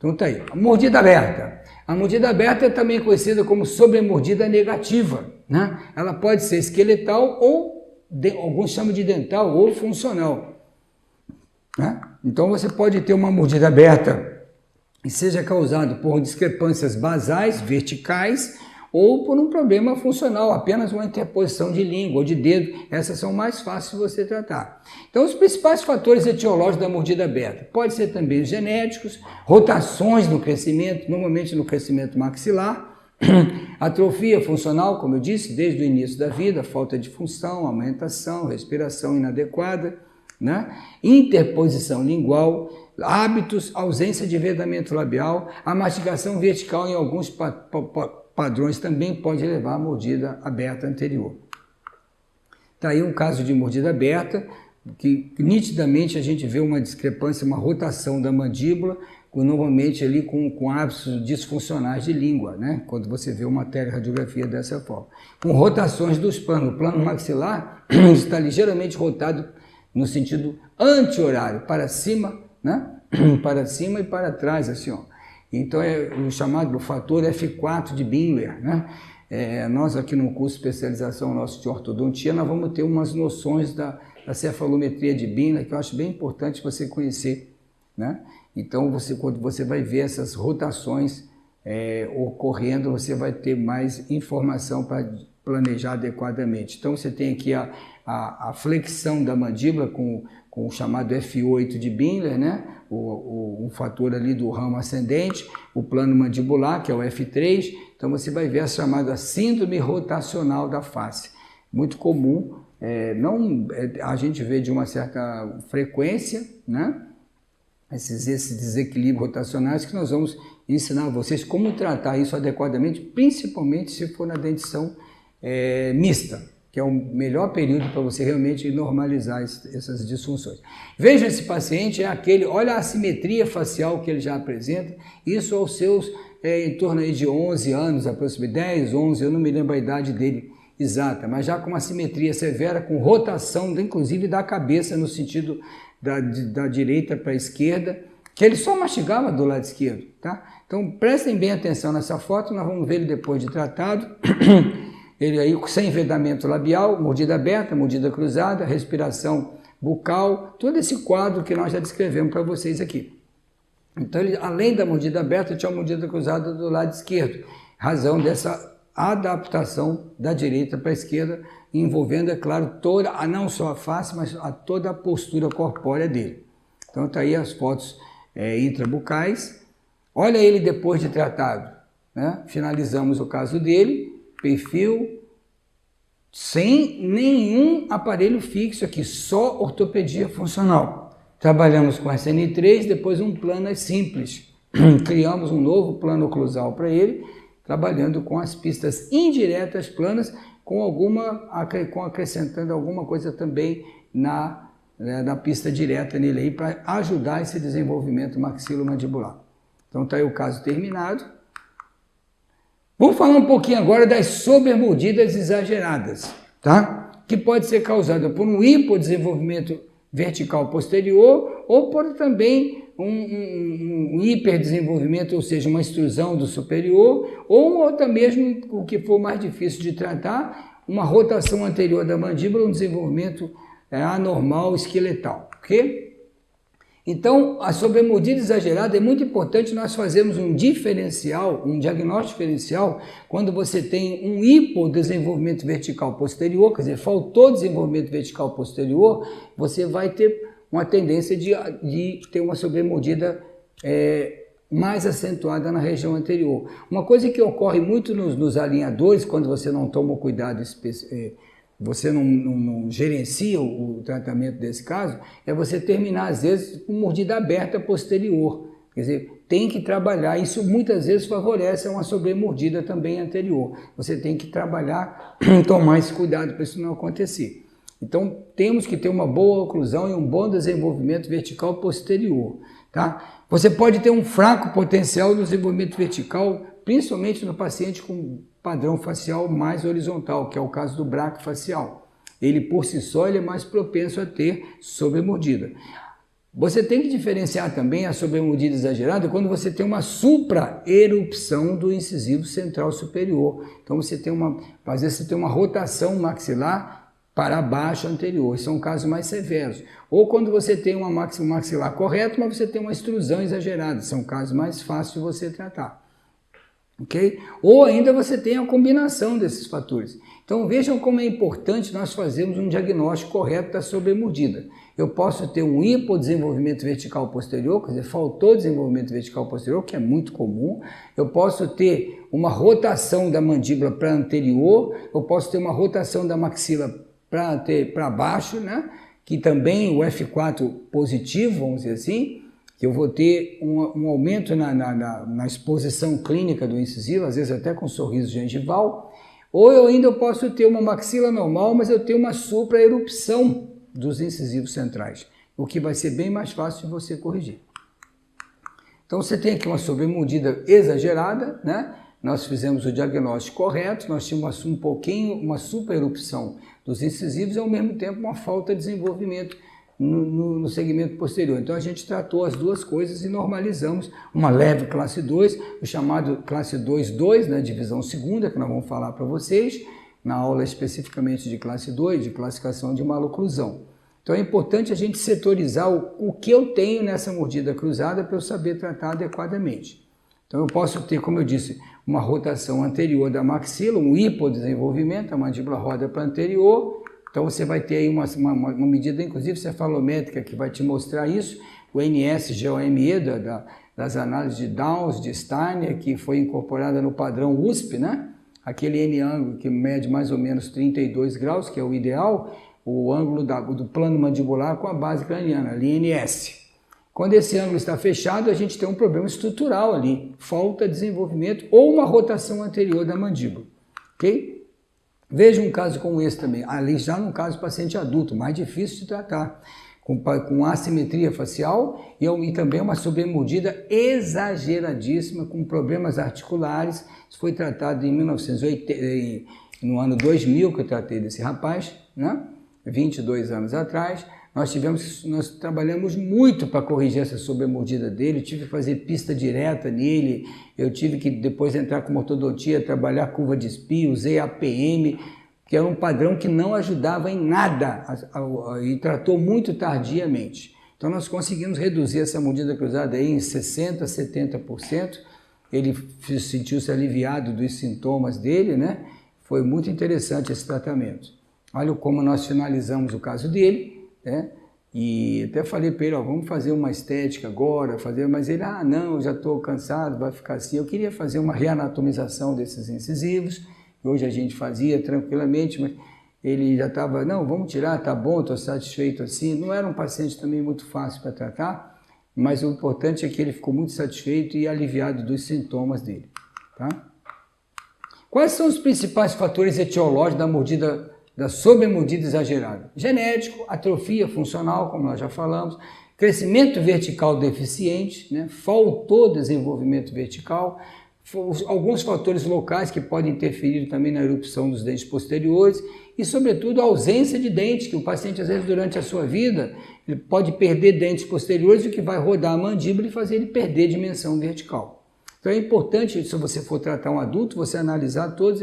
Então tá aí, a mordida aberta. A mordida aberta é também conhecida como sobremordida negativa, né? Ela pode ser esqueletal ou, alguns chamam de dental ou funcional, né? Então você pode ter uma mordida aberta e seja causado por discrepâncias basais, verticais, ou por um problema funcional, apenas uma interposição de língua ou de dedo. Essas são mais fáceis de você tratar. Então, os principais fatores etiológicos da mordida aberta pode ser também os genéticos, rotações no crescimento, normalmente no crescimento maxilar, atrofia funcional, como eu disse, desde o início da vida, falta de função, aumentação, respiração inadequada, né? Interposição lingual, hábitos, ausência de vedamento labial, a mastigação vertical em alguns padrões também pode levar à mordida aberta anterior. Está aí um caso de mordida aberta, que nitidamente a gente vê uma discrepância, uma rotação da mandíbula, normalmente ali com hábitos disfuncionais de língua, né? Quando você vê uma teleradiografia dessa forma. Com rotações dos planos, o plano maxilar está ligeiramente rotado no sentido anti-horário, para cima, né? Para cima e para trás, assim, ó. Então, é o chamado fator F4 de Binler, né? Nós aqui no curso de especialização nosso de ortodontia, nós vamos ter umas noções da cefalometria de Binler, que eu acho bem importante você conhecer, né? Então, quando você vai ver essas rotações ocorrendo, você vai ter mais informação para planejar adequadamente. Então, você tem aqui a flexão da mandíbula com o chamado F8 de Binler, né? O fator ali do ramo ascendente, o plano mandibular, que é o F3. Então, você vai ver a chamada síndrome rotacional da face. Muito comum, a gente vê de uma certa frequência, né? Esses desequilíbrios rotacionais que nós vamos ensinar a vocês como tratar isso adequadamente, principalmente se for na dentição mista, que é o melhor período para você realmente normalizar essas disfunções. Veja esse paciente, olha a assimetria facial que ele já apresenta, isso aos seus, em torno aí de 11 anos, aproximadamente 10, 11, eu não me lembro a idade dele exata, mas já com uma assimetria severa, com rotação, inclusive da cabeça, no sentido da direita para a esquerda, que ele só mastigava do lado esquerdo, tá? Então, prestem bem atenção nessa foto, nós vamos ver ele depois de tratado. Ele aí sem vedamento labial, mordida aberta, mordida cruzada, respiração bucal, todo esse quadro que nós já descrevemos para vocês aqui. Então, ele, além da mordida aberta, tinha uma mordida cruzada do lado esquerdo, razão dessa adaptação da direita para a esquerda, envolvendo, é claro, não só a face, mas toda a postura corpórea dele. Então, está aí as fotos intrabucais. Olha ele depois de tratado, né? Finalizamos o caso dele. Perfil sem nenhum aparelho fixo aqui, só ortopedia funcional. Trabalhamos com SN3, depois um plano simples. Criamos um novo plano oclusal para ele, trabalhando com as pistas indiretas planas, acrescentando alguma coisa também na pista direta nele aí, para ajudar esse desenvolvimento maxilomandibular. Então está aí o caso terminado. Vamos falar um pouquinho agora das sobremordidas exageradas, tá? Que pode ser causada por um hipodesenvolvimento vertical posterior ou por também um hiperdesenvolvimento, ou seja, uma extrusão do superior, ou até mesmo, o que for mais difícil de tratar, uma rotação anterior da mandíbula, um desenvolvimento anormal esqueletal, ok? Então, a sobremordida exagerada é muito importante nós fazermos um diferencial, um diagnóstico diferencial, quando você tem um hipodesenvolvimento vertical posterior, quer dizer, faltou desenvolvimento vertical posterior, você vai ter uma tendência de ter uma sobremordida mais acentuada na região anterior. Uma coisa que ocorre muito nos alinhadores, quando você não toma o cuidado específico, você não gerencia o tratamento desse caso, é você terminar, às vezes, com mordida aberta posterior. Quer dizer, tem que trabalhar, isso muitas vezes favorece uma sobremordida também anterior. Você tem que trabalhar, tomar esse cuidado para isso não acontecer. Então, temos que ter uma boa oclusão e um bom desenvolvimento vertical posterior, tá? Você pode ter um fraco potencial no desenvolvimento vertical, principalmente no paciente com padrão facial mais horizontal, que é o caso do braquifacial. Ele, por si só, ele é mais propenso a ter sobremordida. Você tem que diferenciar também a sobremordida exagerada quando você tem uma supraerupção do incisivo central superior. Então às vezes você tem uma rotação maxilar para baixo anterior, são casos mais severos. Ou quando você tem um maxilar correto, mas você tem uma extrusão exagerada, são casos mais fáceis de você tratar. Okay? Ou ainda você tem a combinação desses fatores. Então vejam como é importante nós fazermos um diagnóstico correto da sobremordida. Eu posso ter um hipodesenvolvimento vertical posterior, quer dizer, faltou desenvolvimento vertical posterior, que é muito comum. Eu posso ter uma rotação da mandíbula para anterior, eu posso ter uma rotação da maxila para baixo, né? Que também o F4 positivo, vamos dizer assim, que eu vou ter um aumento na exposição clínica do incisivo, às vezes até com sorriso gengival, ou eu ainda posso ter uma maxila normal, mas eu tenho uma supraerupção dos incisivos centrais, o que vai ser bem mais fácil de você corrigir. Então você tem aqui uma sobremordida exagerada, né? Nós fizemos o diagnóstico correto, nós tínhamos uma supraerupção dos incisivos e ao mesmo tempo uma falta de desenvolvimento no segmento posterior. Então a gente tratou as duas coisas e normalizamos uma leve classe 2, o chamado classe 2-2, né, divisão segunda, que nós vamos falar para vocês, na aula especificamente de classe 2, de classificação de maloclusão. Então é importante a gente setorizar o que eu tenho nessa mordida cruzada para eu saber tratar adequadamente. Então eu posso ter, como eu disse, uma rotação anterior da maxila, um hipodesenvolvimento, a mandíbula roda para anterior. Então você vai ter aí uma medida, inclusive cefalométrica, que vai te mostrar isso, o NS-GOME das análises de Downs, de Steiner, que foi incorporada no padrão USP, né? Aquele N-ângulo que mede mais ou menos 32 graus, que é o ideal, o ângulo do plano mandibular com a base craniana, ali NS. Quando esse ângulo está fechado, a gente tem um problema estrutural ali, falta de desenvolvimento ou uma rotação anterior da mandíbula, ok? Veja um caso como esse também, ali já no caso do paciente adulto, mais difícil de tratar, com assimetria facial e também uma sobremordida exageradíssima, com problemas articulares. Isso foi tratado em 1980, no ano 2000 que eu tratei desse rapaz, né? 22 anos atrás. Nós trabalhamos muito para corrigir essa sobremordida dele, eu tive que fazer pista direta nele, eu tive que depois entrar com ortodontia, trabalhar curva de espio, usei APM, que era um padrão que não ajudava em nada e tratou muito tardiamente. Então nós conseguimos reduzir essa mordida cruzada aí em 60%, 70%, ele sentiu-se aliviado dos sintomas dele, né? Foi muito interessante esse tratamento. Olha como nós finalizamos o caso dele, né? E até falei para ele, ó, vamos fazer uma estética agora, mas ele, não, já estou cansado, vai ficar assim. Eu queria fazer uma reanatomização desses incisivos, hoje a gente fazia tranquilamente, mas ele já estava, não, vamos tirar, tá bom, estou satisfeito assim. Não era um paciente também muito fácil para tratar, mas o importante é que ele ficou muito satisfeito e aliviado dos sintomas dele, tá? Quais são os principais fatores etiológicos da sobremordida exagerada? Genético, atrofia funcional, como nós já falamos, crescimento vertical deficiente, né? Faltou desenvolvimento vertical, alguns fatores locais que podem interferir também na erupção dos dentes posteriores e, sobretudo, a ausência de dentes, que o paciente, às vezes, durante a sua vida, ele pode perder dentes posteriores, o que vai rodar a mandíbula e fazer ele perder dimensão vertical. Então é importante, se você for tratar um adulto, você analisar todos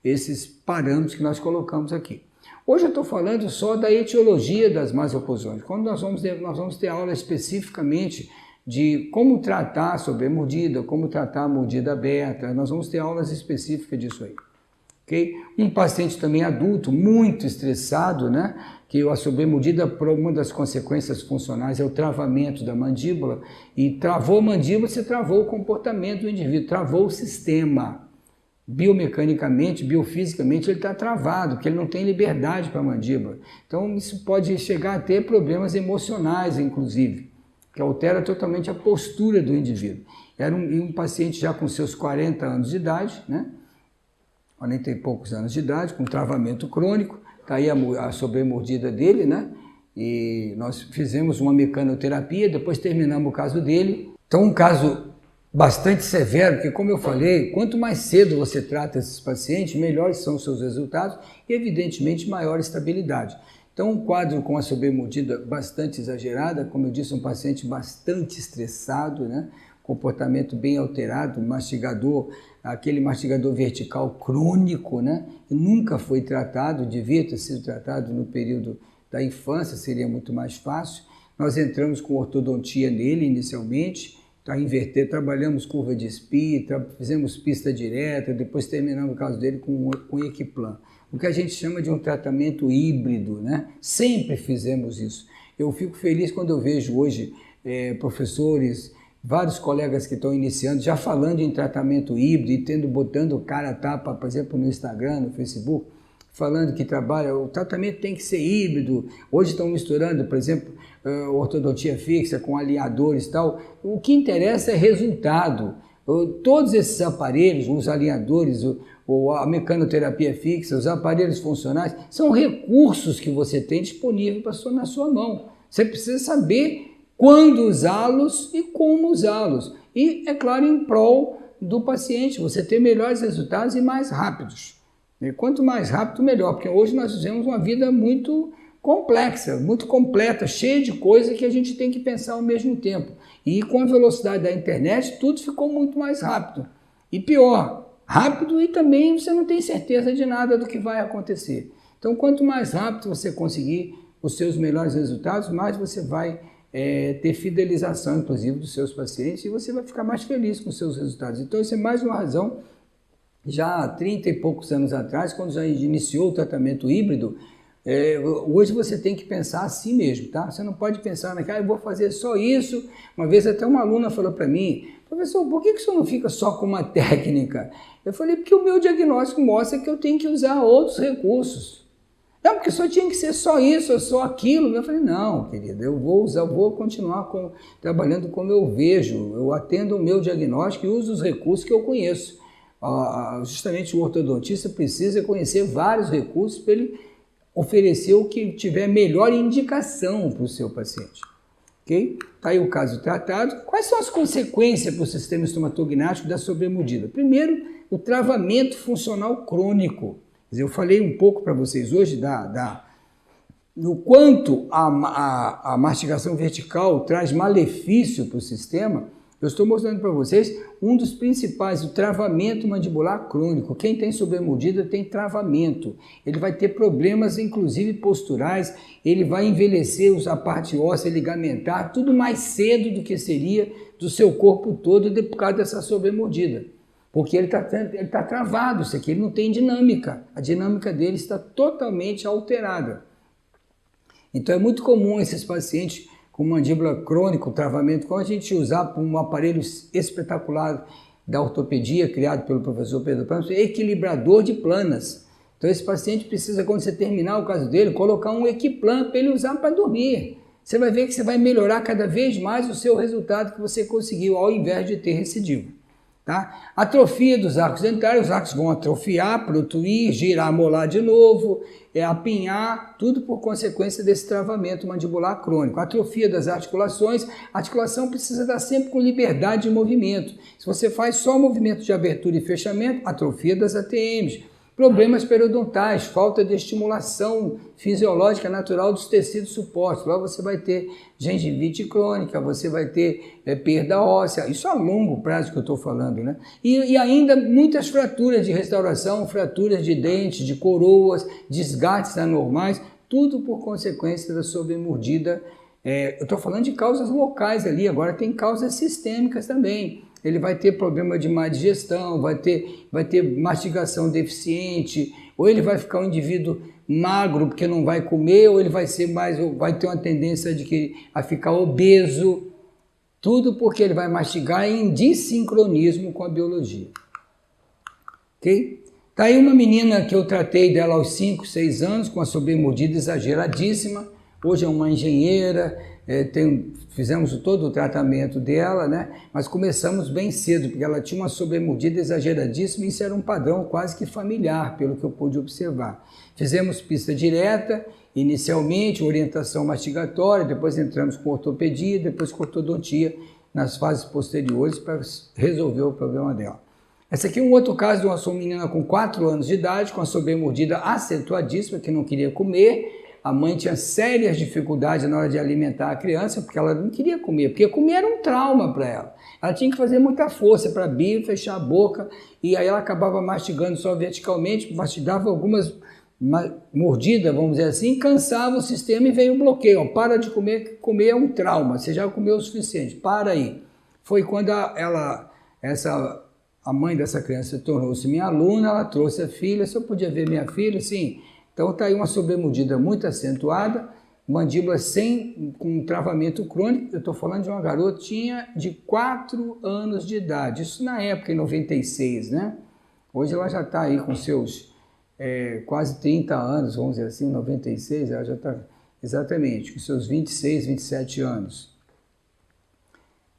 esses parâmetros que nós colocamos aqui. Hoje eu estou falando só da etiologia das más oclusões. Quando nós vamos ter aula especificamente de como tratar a sobremordida, como tratar a mordida aberta, nós vamos ter aulas específicas disso aí. Okay? Um paciente também adulto, muito estressado, né? Que a sobremordida, uma das consequências funcionais é o travamento da mandíbula, e travou a mandíbula, você travou o comportamento do indivíduo, travou o sistema. Biomecanicamente, biofisicamente, ele está travado, porque ele não tem liberdade para a mandíbula. Então, isso pode chegar a ter problemas emocionais, inclusive, que altera totalmente a postura do indivíduo. Era um paciente já com seus 40 anos de idade, né? 40 e poucos anos de idade, com travamento crônico, está aí a sobremordida dele, né? E nós fizemos uma mecanoterapia, depois terminamos o caso dele. Então, um caso bastante severo, porque, como eu falei, quanto mais cedo você trata esses pacientes, melhores são os seus resultados e, evidentemente, maior estabilidade. Então, um quadro com a sobremordida bastante exagerada, como eu disse, um paciente bastante estressado, né? Comportamento bem alterado, mastigador, aquele mastigador vertical crônico, né? Que nunca foi tratado, devia ter sido tratado no período da infância, seria muito mais fácil. Nós entramos com ortodontia nele inicialmente, para inverter, trabalhamos curva de SPI, fizemos pista direta, depois terminamos o caso dele com Equiplan. O que a gente chama de um tratamento híbrido, né? Sempre fizemos isso. Eu fico feliz quando eu vejo hoje professores, vários colegas que estão iniciando, já falando em tratamento híbrido e botando cara a tapa, por exemplo, no Instagram, no Facebook, falando que o tratamento tem que ser híbrido. Hoje estão misturando, por exemplo, ortodontia fixa com alinhadores e tal. O que interessa é resultado. Todos esses aparelhos, os alinhadores, a mecanoterapia fixa, os aparelhos funcionais, são recursos que você tem disponível na sua mão. Você precisa saber quando usá-los e como usá-los. E, é claro, em prol do paciente, você ter melhores resultados e mais rápidos. E quanto mais rápido, melhor, porque hoje nós vivemos uma vida muito complexa, muito completa, cheia de coisas que a gente tem que pensar ao mesmo tempo. E com a velocidade da internet, tudo ficou muito mais rápido. E pior, rápido e também você não tem certeza de nada do que vai acontecer. Então, quanto mais rápido você conseguir os seus melhores resultados, mais você vai ter fidelização, inclusive, dos seus pacientes e você vai ficar mais feliz com os seus resultados. Então, isso é mais uma razão. Já há 30 e poucos anos atrás, quando já iniciou o tratamento híbrido, hoje você tem que pensar assim mesmo, tá? Você não pode pensar, eu vou fazer só isso. Uma vez até uma aluna falou para mim, professor, por que o senhor não fica só com uma técnica? Eu falei, porque o meu diagnóstico mostra que eu tenho que usar outros recursos. Não, porque só tinha que ser só isso, ou só aquilo. Eu falei, não, querido, eu vou continuar trabalhando como eu vejo. Eu atendo o meu diagnóstico e uso os recursos que eu conheço. Justamente o ortodontista precisa conhecer vários recursos para ele oferecer o que tiver melhor indicação para o seu paciente. Ok? Está aí o caso tratado. Quais são as consequências para o sistema estomatognático da sobremordida? Primeiro, o travamento funcional crônico. Quer dizer, eu falei um pouco para vocês hoje do quanto a mastigação vertical traz malefício para o sistema. Eu estou mostrando para vocês um dos principais, o travamento mandibular crônico. Quem tem sobremordida tem travamento. Ele vai ter problemas, inclusive posturais, ele vai envelhecer a parte óssea ligamentar, tudo mais cedo do que seria do seu corpo todo por causa dessa sobremordida. Porque ele tá travado, isso aqui, ele não tem dinâmica. A dinâmica dele está totalmente alterada. Então é muito comum esses pacientes com mandíbula crônica, travamento, quando a gente usar um aparelho espetacular da ortopedia, criado pelo professor Pedro Planas, equilibrador de planas. Então esse paciente precisa, quando você terminar o caso dele, colocar um Equiplan para ele usar para dormir. Você vai ver que você vai melhorar cada vez mais o seu resultado que você conseguiu, ao invés de ter recidivo. Tá? Atrofia dos arcos dentários, os arcos vão atrofiar, protuir, girar molar de novo, apinhar, tudo por consequência desse travamento mandibular crônico. Atrofia das articulações, a articulação precisa estar sempre com liberdade de movimento. Se você faz só movimento de abertura e fechamento, atrofia das ATMs. Problemas periodontais, falta de estimulação fisiológica natural dos tecidos suportes. Lá você vai ter gengivite crônica, você vai ter perda óssea. Isso a longo prazo que eu estou falando, né? E ainda muitas fraturas de restauração, fraturas de dentes, de coroas, desgastes anormais, tudo por consequência da sobremordida. Eu estou falando de causas locais ali, agora tem causas sistêmicas também. Ele vai ter problema de má digestão, vai ter mastigação deficiente, ou ele vai ficar um indivíduo magro porque não vai comer, ou ele vai ter uma tendência a ficar obeso, tudo porque ele vai mastigar em desincronismo com a biologia. Ok? Tá aí uma menina que eu tratei dela aos 5, 6 anos, com a sobremordida exageradíssima, hoje é uma engenheira, fizemos todo o tratamento dela, né? Mas começamos bem cedo, porque ela tinha uma sobremordida exageradíssima e isso era um padrão quase que familiar, pelo que eu pude observar. Fizemos pista direta, inicialmente, orientação mastigatória, depois entramos com ortopedia, depois com ortodontia nas fases posteriores para resolver o problema dela. Esse aqui é um outro caso de uma menina com 4 anos de idade, com a sobremordida acentuadíssima, que não queria comer. a mãe tinha sérias dificuldades na hora de alimentar a criança, porque ela não queria comer, porque comer era um trauma para ela. Ela tinha que fazer muita força para abrir, fechar a boca, e aí ela acabava mastigando só verticalmente, mastigava algumas mordidas, vamos dizer assim, cansava o sistema e veio o bloqueio. Ó, para de comer, comer é um trauma, você já comeu o suficiente, para aí. Foi quando a mãe dessa criança tornou-se minha aluna, ela trouxe a filha, se eu podia ver minha filha, sim. Então está aí uma sobremordida muito acentuada, mandíbula com travamento crônico. Eu estou falando de uma garotinha de 4 anos de idade, isso na época, em 96, né? Hoje ela já está aí com seus quase 30 anos, vamos dizer assim, 96, ela já está exatamente com seus 26, 27 anos.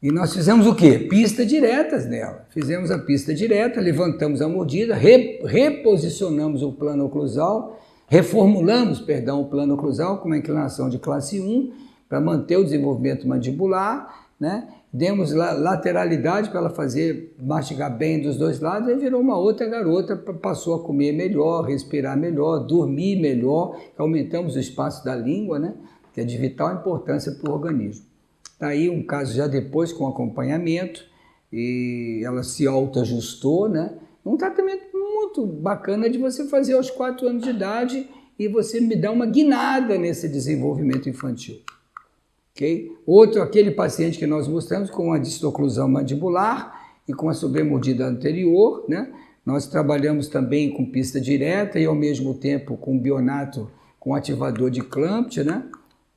E nós fizemos o quê? Pistas diretas nela. Fizemos a pista direta, levantamos a mordida, reposicionamos o plano oclusal, reformulamos, perdão, o plano oclusal com uma inclinação de classe 1 para manter o desenvolvimento mandibular, né? Demos lateralidade para ela mastigar bem dos dois lados, e virou uma outra garota, passou a comer melhor, respirar melhor, dormir melhor, aumentamos o espaço da língua, né? Que é de vital importância para o organismo. Está aí um caso já depois com acompanhamento, e ela se autoajustou, né? Um tratamento muito bacana de você fazer aos 4 anos de idade e você me dá uma guinada nesse desenvolvimento infantil. Okay? Outro, aquele paciente que nós mostramos com a distoclusão mandibular e com a sobremordida anterior, né? Nós trabalhamos também com pista direta e ao mesmo tempo com bionato com ativador de Clampett, né?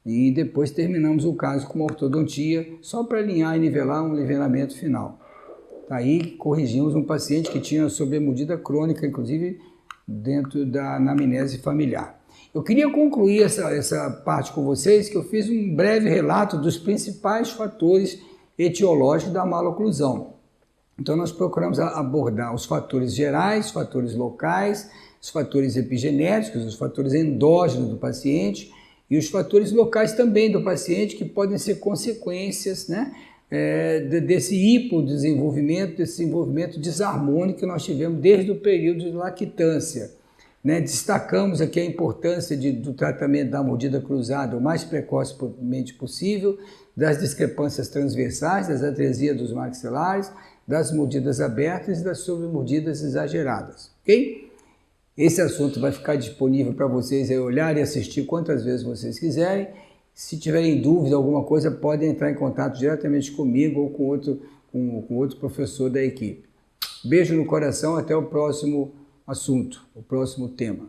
E depois terminamos o caso com uma ortodontia, só para alinhar e nivelar um nivelamento final. Aí corrigimos um paciente que tinha sobremordida crônica, inclusive dentro da anamnese familiar. Eu queria concluir essa parte com vocês, que eu fiz um breve relato dos principais fatores etiológicos da maloclusão. Então nós procuramos abordar os fatores gerais, os fatores locais, os fatores epigenéticos, os fatores endógenos do paciente e os fatores locais também do paciente, que podem ser consequências, né, desse hipodesenvolvimento, desse desenvolvimento desarmônico que nós tivemos desde o período de lactância. Né, destacamos aqui a importância do tratamento da mordida cruzada o mais precocemente possível, das discrepâncias transversais, das atresias dos maxilares, das mordidas abertas e das sobremordidas exageradas. Ok? Esse assunto vai ficar disponível para vocês olhar e assistir quantas vezes vocês quiserem. Se tiverem dúvida, alguma coisa, podem entrar em contato diretamente comigo ou com outro professor da equipe. Beijo no coração, até o próximo assunto, o próximo tema.